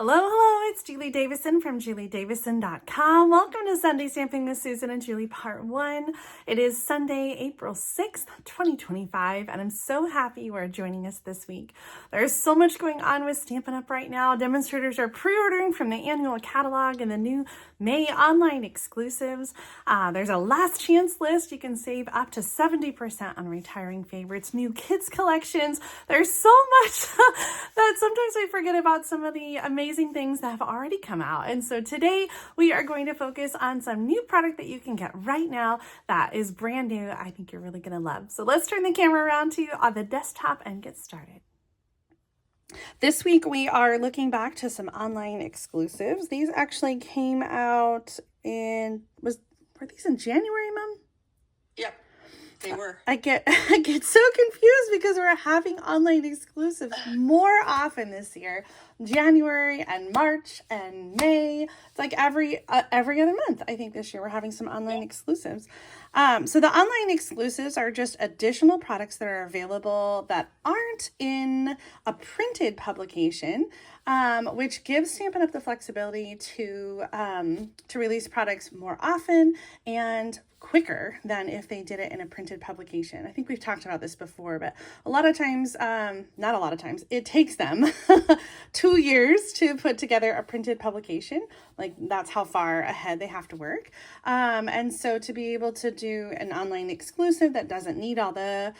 Hello, hello, it's Julie Davison from juliedavison.com. Welcome to Sunday Stamping with Susan and Julie Part 1. It is Sunday, April 6th, 2025, and I'm so happy you are joining us this week. There's so much going on with Stampin' Up! Right now. Demonstrators are pre-ordering from the annual catalog and the new May online exclusives. There's a last chance list. You can save up to 70% on retiring favorites, new kids collections. There's so much that sometimes we forget about some of the amazing things that have already come out. And so today we are going to focus on some new product that you can get right now that is brand new. I think you're really going to love. So let's turn the camera around to you on the desktop and get started. This week we are looking back to some online exclusives. These actually came out were these in January, Mom? Yep, they were. I get so confused because we're having online exclusives more often this year. January and March and May. It's like every other month. I think this year we're having some online exclusives. So the online exclusives are just additional products that are available that aren't in a printed publication, which gives Stampin' Up! The flexibility to release products more often and quicker than if they did it in a printed publication. I think we've talked about this before, but a lot of times, not a lot of times, it takes them 2 years to put together a printed publication. Like that's how far ahead they have to work. And so to be able to do an online exclusive that doesn't need all the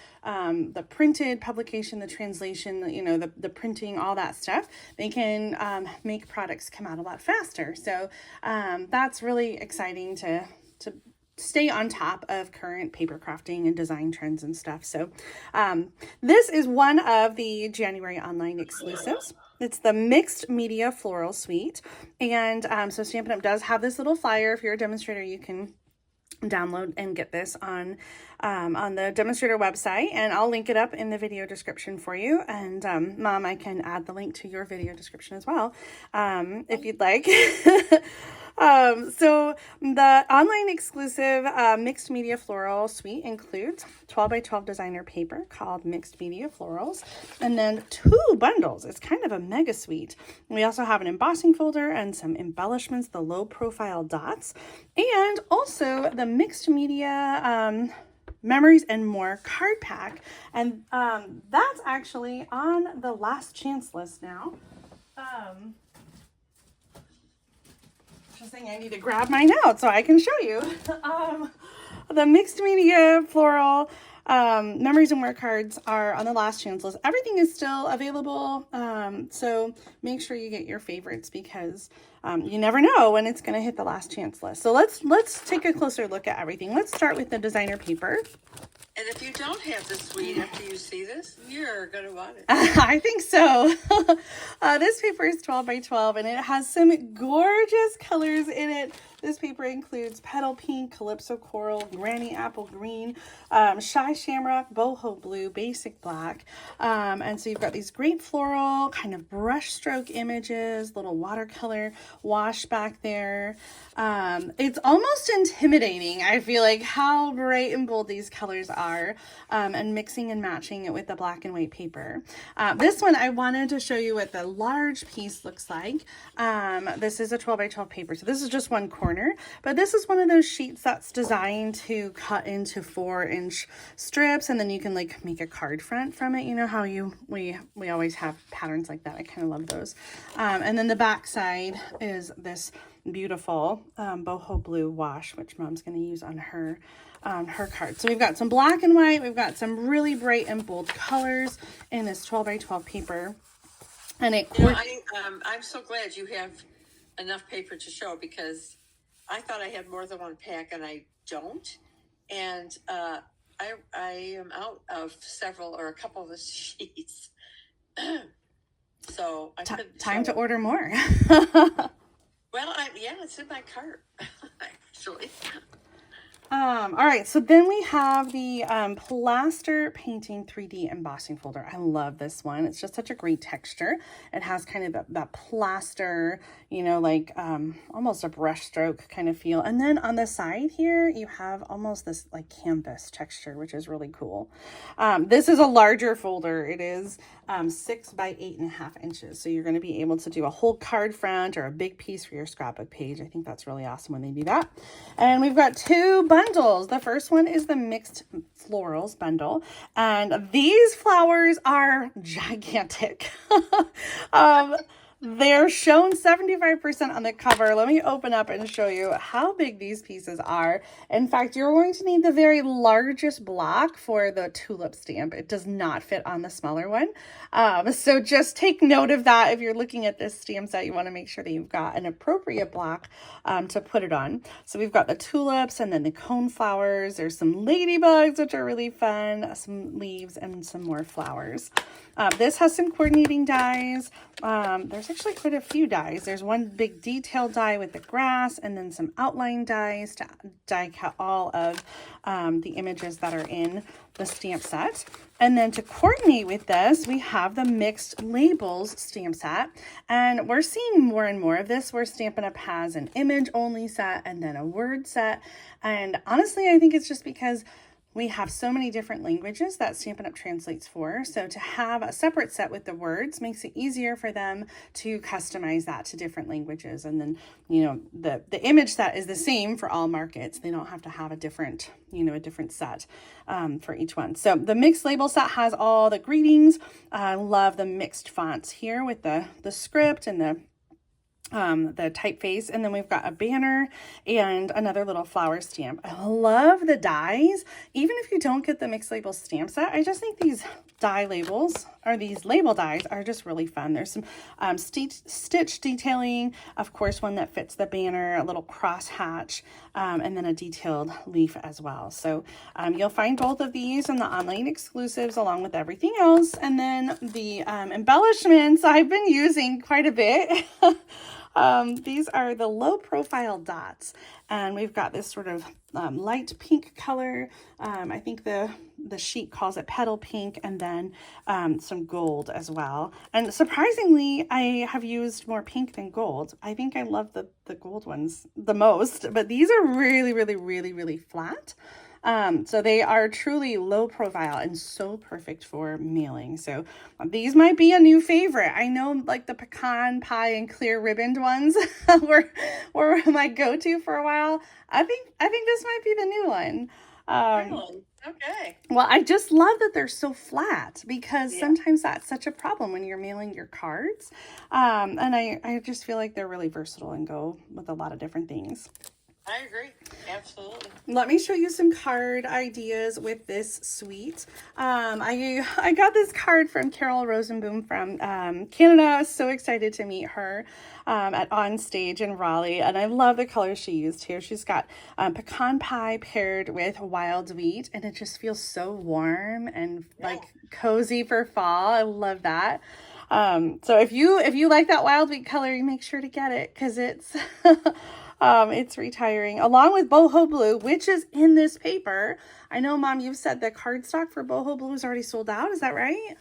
printed publication, the translation, the printing, all that stuff, they can make products come out a lot faster. So that's really exciting to stay on top of current paper crafting and design trends and stuff. So this is one of the January online exclusives. It's the Mixed Media Floral Suite. And so Stampin' Up! Does have this little flyer. If you're a demonstrator, you can download and get this on the demonstrator website, and I'll link it up in the video description for you. And Mom, I can add the link to your video description as well, if you'd like. So the online exclusive Mixed Media Floral Suite includes 12 by 12 designer paper called Mixed Media Florals, and then 2 bundles. It's kind of a mega suite. We also have an embossing folder and some embellishments, the low profile dots, and also the Mixed Media Memories and More card pack. And that's actually on the last chance list now. Just saying, I need to grab mine out so I can show you. The Mixed Media Floral Memories and More cards are on the last chance list. Everything is still available, so make sure you get your favorites because you never know when it's going to hit the last chance list. So let's take a closer look at everything. Let's start with the designer paper. And if you don't have the suite after you see this, you're going to want it. I think so. This paper is 12 by 12 and it has some gorgeous colors in it. This paper includes Petal Pink, Calypso Coral, Granny Apple Green, Shy Shamrock, Boho Blue, Basic Black. And so you've got these great floral kind of brush stroke images, little watercolor wash back there. It's almost intimidating, I feel like, how bright and bold these colors are, and mixing and matching it with the black and white paper. This one, I wanted to show you what the large piece looks like. This is a 12 by 12 paper, so this is just one corner, but this is one of those sheets that's designed to cut into 4-inch strips, and then you can like make a card front from it. You know how we always have patterns like that. I kind of love those. And then the back side is this beautiful boho blue wash, which Mom's going to use on her card. So we've got some black and white, we've got some really bright and bold colors in this 12 by 12 paper. And I'm so glad you have enough paper to show, because I thought I had more than one pack and I don't. And I am out of several or a couple of the sheets. So I time to order more. Well, yeah, it's in my cart, actually. All right, so then we have the Plaster Painting 3D Embossing Folder. I love this one. It's just such a great texture. It has kind of that plaster, you know, like almost a brush stroke kind of feel. And then on the side here, you have almost this like canvas texture, which is really cool. This is a larger folder. It is 6 by 8.5 inches. So you're going to be able to do a whole card front or a big piece for your scrapbook page. I think that's really awesome when they do that. And we've got 2 bundles. The first one is the Mixed Florals bundle. And these flowers are gigantic. They're shown 75% on the cover. Let me open up and show you how big these pieces are. In fact, you're going to need the very largest block for the tulip stamp. It does not fit on the smaller one. So just take note of that. If you're looking at this stamp set, you want to make sure that you've got an appropriate block to put it on. So we've got the tulips and then the cone flowers. There's some ladybugs, which are really fun, some leaves and some more flowers. This has some coordinating dies. There's actually quite a few dies. There's one big detail die with the grass and then some outline dies to die cut all of the images that are in the stamp set. And then to coordinate with this, we have the Mixed Labels stamp set. And we're seeing more and more of this where Stampin' Up! Has an image only set and then a word set. And honestly, I think it's just because we have so many different languages that Stampin' Up! Translates for. So to have a separate set with the words makes it easier for them to customize that to different languages. And then, you know, the image set is the same for all markets. They don't have to have a different, you know, a different set for each one. So the Mixed Label set has all the greetings. I love the mixed fonts here with the script and the typeface, and then we've got a banner and another little flower stamp. I love the dies. Even if you don't get the Mixed Label stamp set, I just think these die labels or these label dies are just really fun. There's some stitch detailing, of course, one that fits the banner, a little cross hatch, and then a detailed leaf as well. So you'll find both of these in the online exclusives along with everything else. And then the embellishments I've been using quite a bit. These are the low profile dots, and we've got this sort of light pink color. I think the sheet calls it petal pink, and then some gold as well. And surprisingly, I have used more pink than gold. I think I love the gold ones the most, but these are really, really, really, really flat. So they are truly low profile and so perfect for mailing. So these might be a new favorite. I know like the pecan pie and clear ribboned ones were my go-to for a while. I think this might be the new one. Really? Okay. Well, I just love that they're so flat because sometimes that's such a problem when you're mailing your cards. And I just feel like they're really versatile and go with a lot of different things. I agree. Absolutely. Let me show you some card ideas with this suite. I got this card from Carol Rosenboom from Canada. I was so excited to meet her at On Stage in Raleigh, and I love the colors she used here. She's got pecan pie paired with wild wheat, and it just feels so warm and like cozy for fall. I love that. So if you like that wild wheat color, you make sure to get it because it's it's retiring, along with boho blue, which is in this paper. I know, Mom, you've said the cardstock for boho blue is already sold out. Is that right?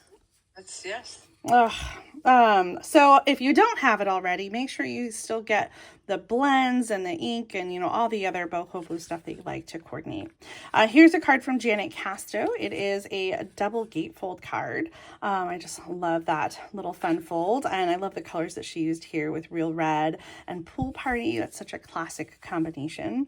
That's yes. So if you don't have it already, make sure you still get the blends and the ink and, you know, all the other boho blue stuff that you like to coordinate. Here's a card from Janet Casto. It is a double gatefold card. I just love that little fun fold, and I love the colors that she used here with Real Red and Pool Party. That's such a classic combination.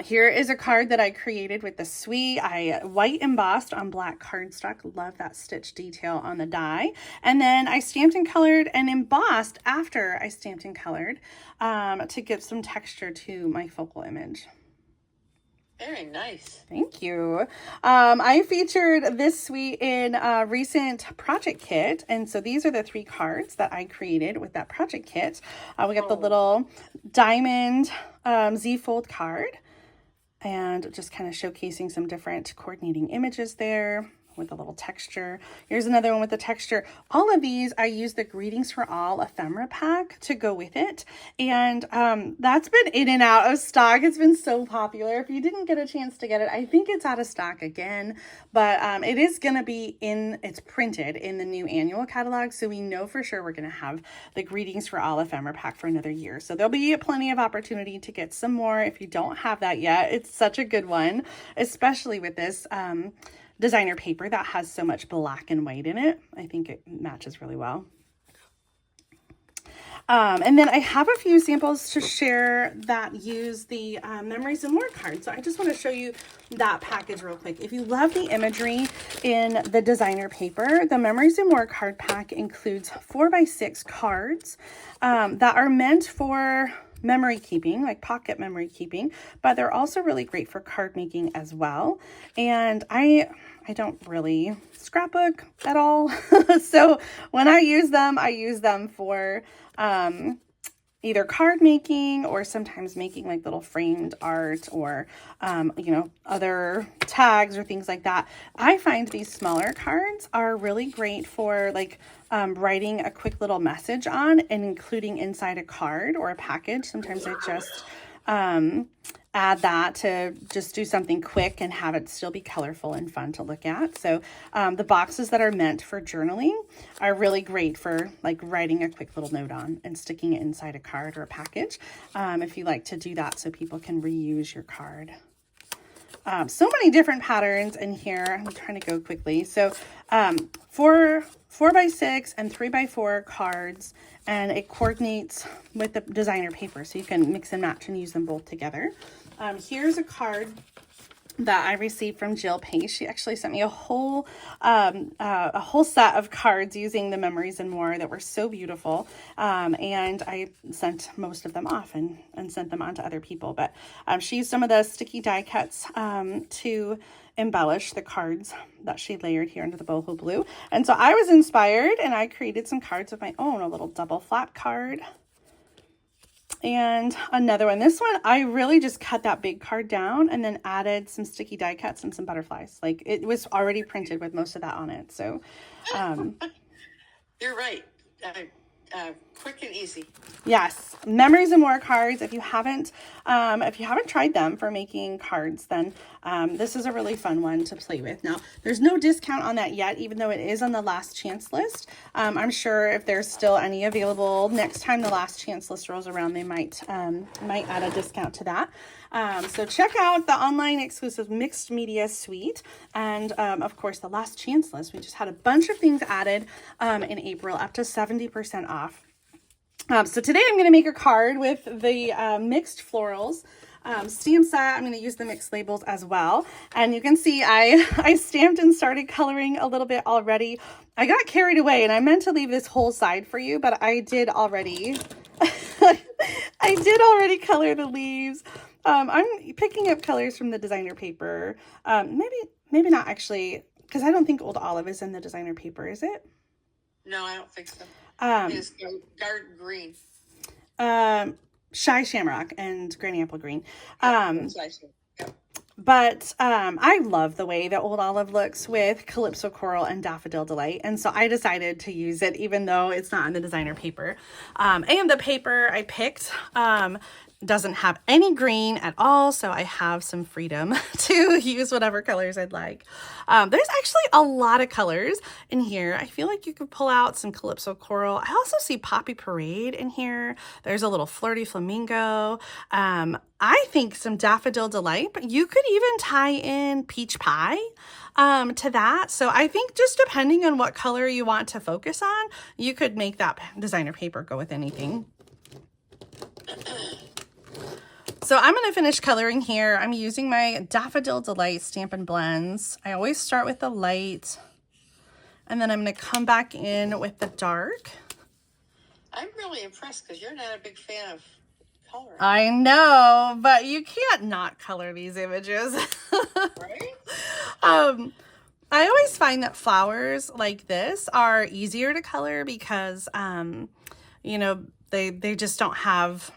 Here is a card that I created with the suite. I white embossed on black cardstock. Love that stitch detail on the die. And then I stamped and colored and embossed after I stamped and colored to give some texture to my focal image. Very nice. Thank you. I featured this suite in a recent project kit. And so these are the 3 cards that I created with that project kit. We got the little diamond Z-fold card and just kind of showcasing some different coordinating images there. with a little texture. Here's another one with the texture. All of these, I use the Greetings for All ephemera pack to go with it. And that's been in and out of stock. It's been so popular. If you didn't get a chance to get it, I think it's out of stock again. But it is going to be it's printed in the new annual catalog. So we know for sure we're going to have the Greetings for All ephemera pack for another year. So there'll be plenty of opportunity to get some more if you don't have that yet. It's such a good one, especially with this designer paper that has so much black and white in it. I think it matches really well. And then I have a few samples to share that use the Memories and More card. So I just want to show you that package real quick. If you love the imagery in the designer paper, the Memories and More card pack includes 4x6 cards that are meant for memory keeping, like pocket memory keeping, but they're also really great for card making as well. And I don't really scrapbook at all. So when I use them for either card making or sometimes making like little framed art or, you know, other tags or things like that. I find these smaller cards are really great for like writing a quick little message on and including inside a card or a package. Sometimes I just add that to just do something quick and have it still be colorful and fun to look at. So the boxes that are meant for journaling are really great for like writing a quick little note on and sticking it inside a card or a package if you like to do that so people can reuse your card. So many different patterns in here. I'm trying to go quickly. So 4x6 and 3x4 cards, and it coordinates with the designer paper, so you can mix and match and use them both together. Here's a card that I received from Jill Pace. She actually sent me a whole set of cards using the Memories and More that were so beautiful. And I sent most of them off and sent them on to other people. But she used some of the sticky die cuts to embellish the cards that she layered here into the boho blue. And so I was inspired and I created some cards of my own, a little double flap card. And another one. This one, I really just cut that big card down and then added some sticky die cuts and some butterflies. Like it was already printed with most of that on it. So, you're right. Quick and easy. Yes, Memories and More cards. If you haven't tried them for making cards, then this is a really fun one to play with. Now, there's no discount on that yet, even though it is on the last chance list. I'm sure if there's still any available next time the last chance list rolls around, they might add a discount to that. So check out the online exclusive Mixed Media Suite. And of course, the last chance list, we just had a bunch of things added in April, up to 70% off. So today I'm going to make a card with the mixed florals stamp set. I'm going to use the mixed labels as well. And you can see I stamped and started coloring a little bit already. I got carried away and I meant to leave this whole side for you, but I did already. I did already color the leaves. I'm picking up colors from the designer paper. Maybe not actually, because I don't think Old Olive is in the designer paper, is it? No, I don't think so. It's garden green. Shy Shamrock and Granny Apple Green. Yep. But I love the way that Old Olive looks with Calypso Coral and Daffodil Delight. And so I decided to use it even though it's not in the designer paper. And the paper I picked doesn't have any green at all, so I have some freedom to use whatever colors I'd like. There's actually a lot of colors in here. I feel like you could pull out some Calypso Coral. I also see Poppy Parade in here. There's a little Flirty Flamingo. I think some Daffodil Delight, but you could even tie in Peach Pie to that. So I think just depending on what color you want to focus on, you could make that designer paper go with anything. So I'm going to finish coloring here. I'm using my Daffodil Delight Stampin' Blends. I always start with the light, and then I'm going to come back in with the dark. I'm really impressed because you're not a big fan of coloring. I know, but you can't not color these images. Right? I always find that flowers like this are easier to color because, you know, they just don't have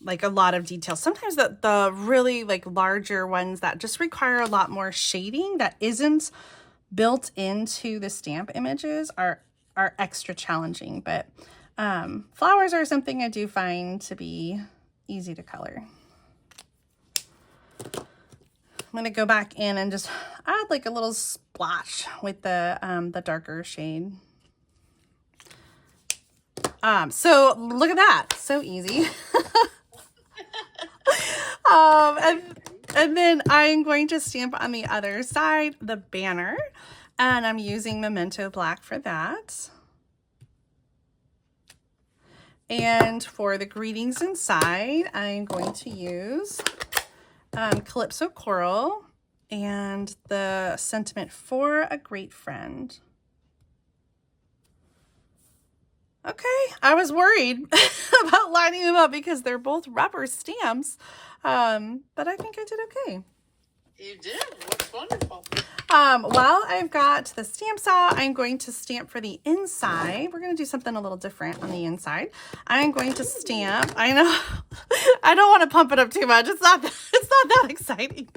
like a lot of detail. Sometimes the really like larger ones that just require a lot more shading that isn't built into the stamp images are extra challenging, but flowers are something I do find to be easy to color. I'm going to go back in and just add like a little splash with the darker shade. So look at that, so easy. And then I'm going to stamp on the other side the banner, and I'm using Memento Black for that. And for the greetings inside, I'm going to use Calypso Coral and the sentiment for a great friend. Okay, I was worried about lining them up because they're both rubber stamps, but I think I did okay. You did. Looks wonderful. While I've got the stamp saw, I'm going to stamp for the inside. We're going to do something a little different on the inside. I'm going to stamp. I know I don't want to pump it up too much. It's not that exciting.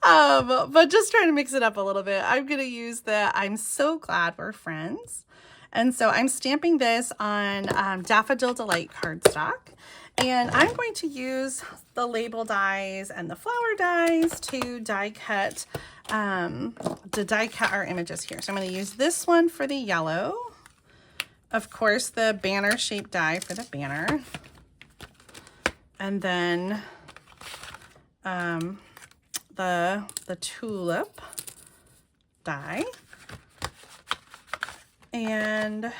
But just trying to mix it up a little bit. I'm going to use the I'm So Glad We're Friends. And so I'm stamping this on Daffodil Delight Cardstock. And I'm going to use the label dies and the flower dies to die cut our images here. So I'm going to use this one for the yellow. Of course, the banner shape die for the banner. And then the tulip die. And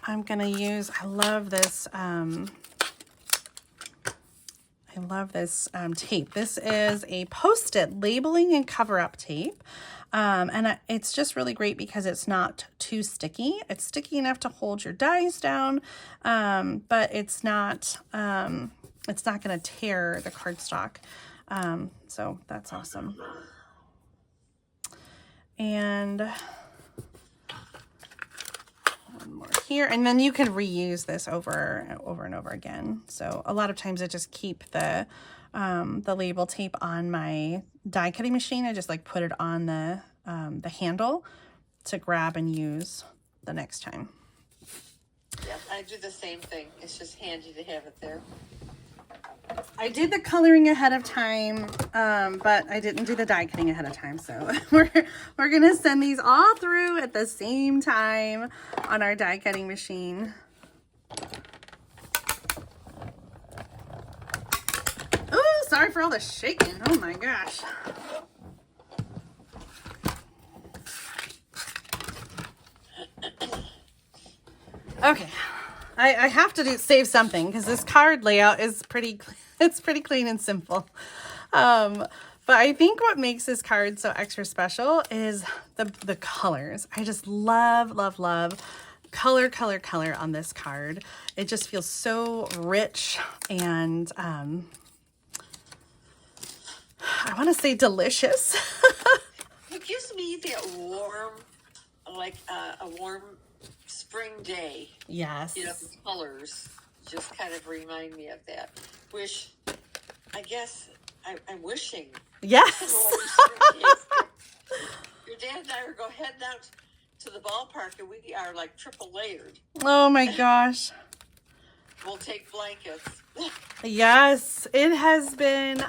I'm going to use, I love this tape. This is a Post-it labeling and cover-up tape. And it's just really great because it's not too sticky. It's sticky enough to hold your dies down, but it's not going to tear the cardstock. So that's awesome. And more here, and then you can reuse this over and over again. So a lot of times I just keep the label tape on my die cutting machine. I just like put it on the handle to grab and use the next time. Yeah, I do the same thing. It's just handy to have it there. I did the coloring ahead of time, but I didn't do the die cutting ahead of time. So we're gonna send these all through at the same time on our die cutting machine. Oh, sorry for all the shaking. Oh my gosh. Okay. I have to save something because this card layout is pretty clean and simple. But I think what makes this card so extra special is the colors. I just love color on this card. It just feels so rich and I want to say delicious. It gives me that warm, like a warm spring day. Yes. You know, the colors just kind of remind me of that. I'm wishing. Yes. Your dad and I are heading out to the ballpark, and we are like triple layered. Oh my gosh. We'll take blankets. Yes, it has been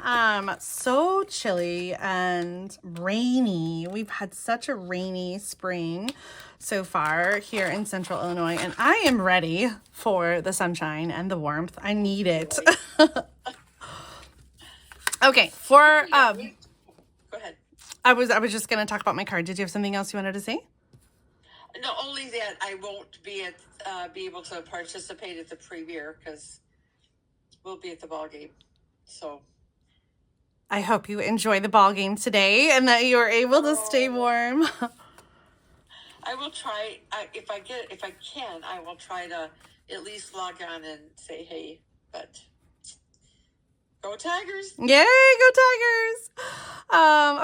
so chilly and rainy. We've had such a rainy spring so far here in Central Illinois, and I am ready for the sunshine and the warmth. I need it. Okay, Go ahead. I was just going to talk about my card. Did you have something else you wanted to say? No, only that I won't be able to participate at the premiere because we'll be at the ball game. So I hope you enjoy the ball game today and that you are able to stay warm. I will try. If I can, I will try to at least log on and say hey. But go Tigers! Yay, go Tigers!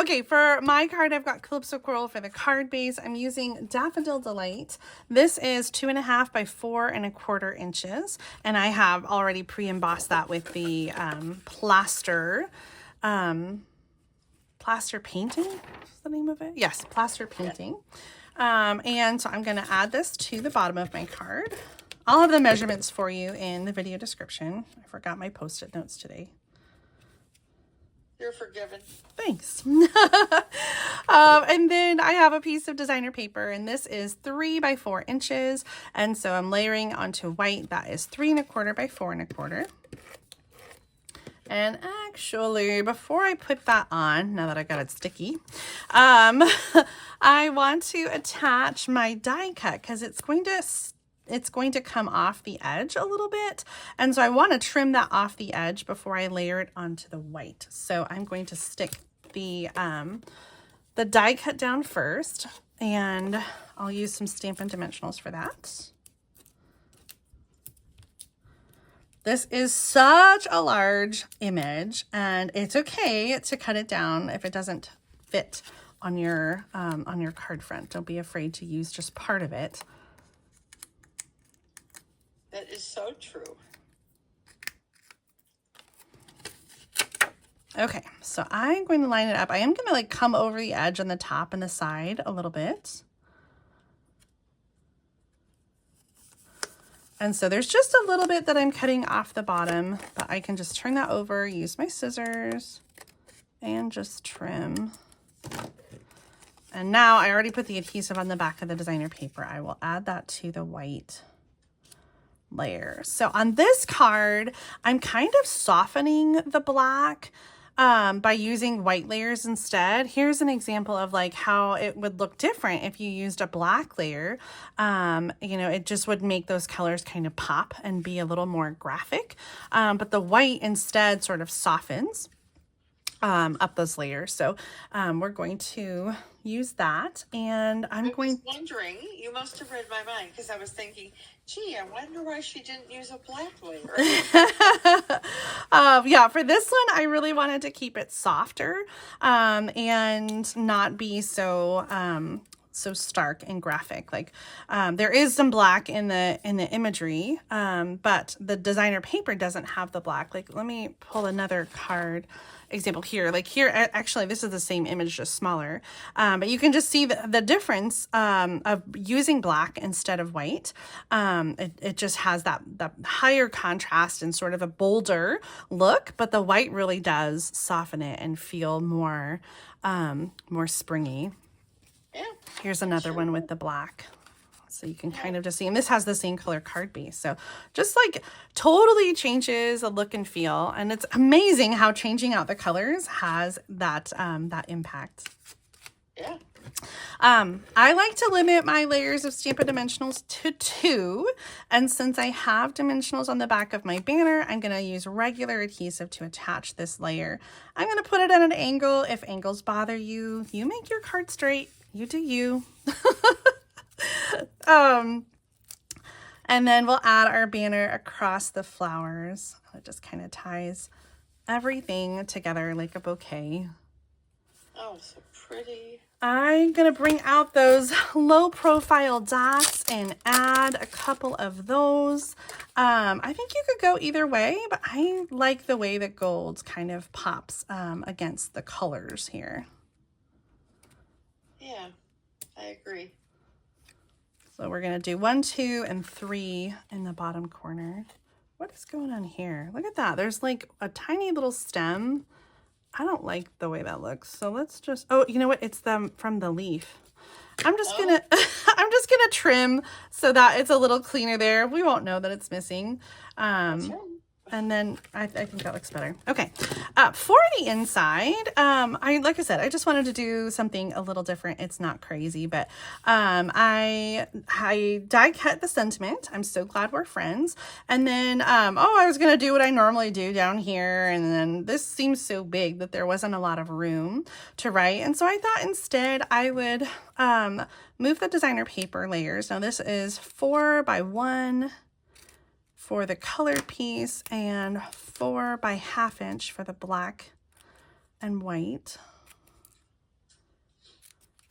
Okay, for my card, I've got Calypso Coral for the card base. I'm using Daffodil Delight. This is 2.5 by 4.25 inches, and I have already pre-embossed that with the plaster plaster painting. What's the name of it? Yes, plaster painting. And so I'm going to add this to the bottom of my card. I'll have the measurements for you in the video description. I forgot my Post-it notes today. You're forgiven. Thanks. And then I have a piece of designer paper, and this is 3 by 4 inches. And so I'm layering onto white that is 3 1/4 by 4 1/4. And actually, before I put that on, now that I got it sticky, I want to attach my die cut because it's going to come off the edge a little bit. And so I want to trim that off the edge before I layer it onto the white. So I'm going to stick the die cut down first, and I'll use some Stampin' Dimensionals for that. This is such a large image, and it's okay to cut it down if it doesn't fit on your card front. Don't be afraid to use just part of it. That is so true. Okay, so I'm going to line it up. I am going to like come over the edge on the top and the side a little bit. And so there's just a little bit that I'm cutting off the bottom, but I can just turn that over, use my scissors, and just trim. And now I already put the adhesive on the back of the designer paper. I will add that to the white layer. So on this card, I'm kind of softening the black by using white layers instead. Here's an example of like how it would look different if you used a black layer. You know, it just would make those colors kind of pop and be a little more graphic. But the white instead sort of softens up those layers. So we're going to use that, and I was wondering, you must have read my mind, because I was thinking, gee, I wonder why she didn't use a black layer. Yeah, for this one, I really wanted to keep it softer and not be so so stark and graphic. Like there is some black in the imagery, but the designer paper doesn't have the black. Like, let me pull another card example here. Like here, actually, this is the same image, just smaller. But you can just see the difference of using black instead of white. It just has that higher contrast and sort of a bolder look, but the white really does soften it and feel more springy. Yeah. Here's another one with the black. So you can kind of just see, and this has the same color card base. So just like totally changes the look and feel. And it's amazing how changing out the colors has that, that impact. Yeah. I like to limit my layers of Stampin' Dimensionals to 2. And since I have dimensionals on the back of my banner, I'm going to use regular adhesive to attach this layer. I'm going to put it at an angle. If angles bother you, you make your card straight. You do you. And then we'll add our banner across the flowers. It just kind of ties everything together like a bouquet. Oh, so pretty. I'm going to bring out those low profile dots and add a couple of those. I think you could go either way, but I like the way that gold kind of pops against the colors here. Yeah, I agree. So we're going to do 1, 2, and 3 in the bottom corner. What is going on here? Look at that. There's like a tiny little stem. I don't like the way that looks. So let's just, oh, you know what? It's from the leaf. I'm just going to, I'm just going to trim so that it's a little cleaner there. We won't know that it's missing. That's right. And then I think that looks better. Okay. For the inside, like I said, I just wanted to do something a little different. It's not crazy, but I die cut the sentiment. I'm so glad we're friends. And then, I was going to do what I normally do down here. And then this seems so big that there wasn't a lot of room to write. And so I thought instead I would move the designer paper layers. Now this is 4 by 1 for the colored piece and 4 by 1/2 inch for the black and white.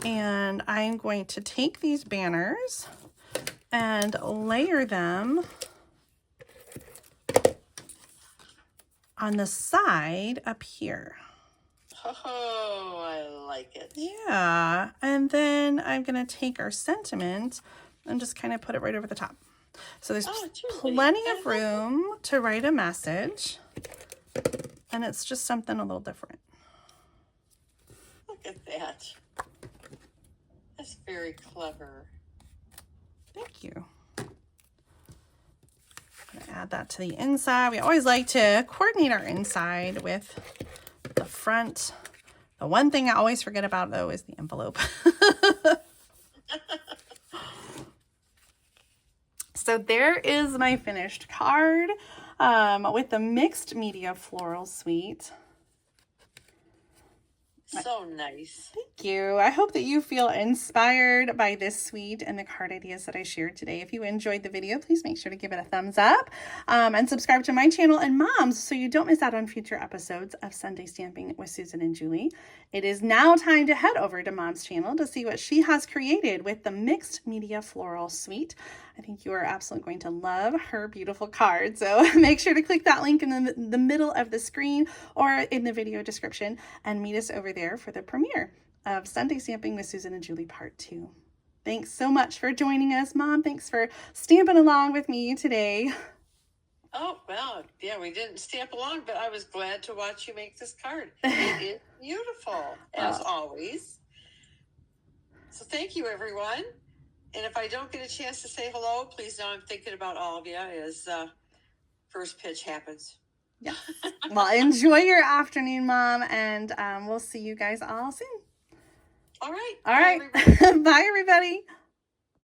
And I'm going to take these banners and layer them on the side up here. Oh, I like it. Yeah. And then I'm going to take our sentiment and just kind of put it right over the top. So there's plenty of room to write a message. And it's just something a little different. Look at that. That's very clever. Thank you. I'm going to add that to the inside. We always like to coordinate our inside with the front. The one thing I always forget about, though, is the envelope. So there is my finished card with the mixed media floral suite. So nice. Thank you. I hope that you feel inspired by this suite and the card ideas that I shared today. If you enjoyed the video, please make sure to give it a thumbs up and subscribe to my channel and Mom's so you don't miss out on future episodes of Sunday Stamping with Susan and Julie. It is now time to head over to Mom's channel to see what she has created with the mixed media floral suite. I think you are absolutely going to love her beautiful card. So make sure to click that link in the middle of the screen or in the video description and meet us over there for the premiere of Sunday Stamping with Susan and Julie Part 2. Thanks so much for joining us, Mom. Thanks for stamping along with me today. Oh, well, yeah, we didn't stamp along, but I was glad to watch you make this card. It is beautiful, as always. So thank you, everyone. And if I don't get a chance to say hello, please know I'm thinking about all of you as first pitch happens. Yeah. Well, enjoy your afternoon, Mom, and we'll see you guys all soon. All right. All right. Bye, everybody.